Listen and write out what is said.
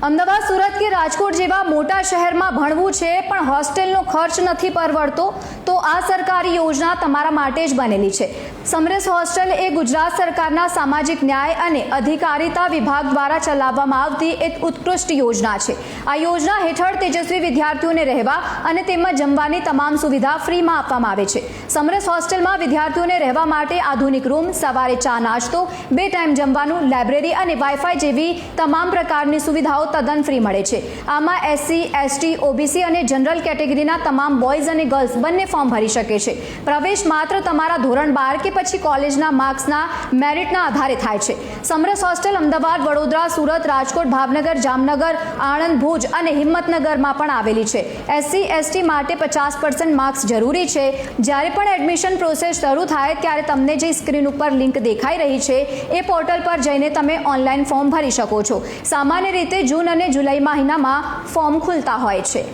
અમદાવાદ, સુરત કે રાજકોટ જેવા મોટા શહેરમાં ભણવું છે પણ હોસ્ટેલનો ખર્ચ નથી પરવડતો તો આ સરકારી યોજના તમારા માટે જ બનેલી છે। સમરસ હોસ્ટેલ એ ગુજરાત સરકારના સામાજિક ન્યાય અને અધિકારીતા વિભાગ દ્વારા ચલાવવામાં આવતી એક ઉત્કૃષ્ટ યોજના છે। આ યોજના હેઠળ તેજસ્વી વિદ્યાર્થીઓને રહેવા અને તેમાં જમવાની તમામ સુવિધા ફ્રીમાં આપવામાં આવે છે। સમરસ હોસ્ટેલમાં વિદ્યાર્થીઓને રહેવા માટે આધુનિક રૂમ, સવારે ચા નાસ્તો, 2 ટાઈમ જમવાનું, લાઇબ્રેરી અને વાઈફાઈ જેવી તમામ પ્રકારની સુવિધાઓ તદ્દન ફ્રી મળે છે। આમાં એસસી, એસટી, ઓબીસી અને જનરલ કેટેગરીના તમામ બોયઝ અને ગર્લ્સ બંને ફોર્મ ભરી શકે છે। પ્રવેશ માત્ર તમારા ધોરણ 12 કે પછી કોલેજના માર્ક્સના મેરિટના આધારે થાય છે। સમરસ હોસ્ટેલ અમદાવાદ, વડોદરા, સુરત, રાજકોટ, ભાવનગર, જામનગર, આણંદ, ભુજ અને હિંમતનગરમાં પણ આવેલી છે। એસસી, એસટી માટે 50% માર્ક્સ જરૂરી છે। જ્યારે પણ એડમિશન પ્રોસેસ શરૂ થાય ત્યારે તમને જે સ્ક્રીન ઉપર લિંક દેખાઈ રહી છે એ પોર્ટલ પર જઈને તમે ઓનલાઈન ફોર્મ ભરી શકો છો। સામાન્ય રીતે જૂન અને જુલાઈ મહિનામાં ફોર્મ ખુલતા હોય છે।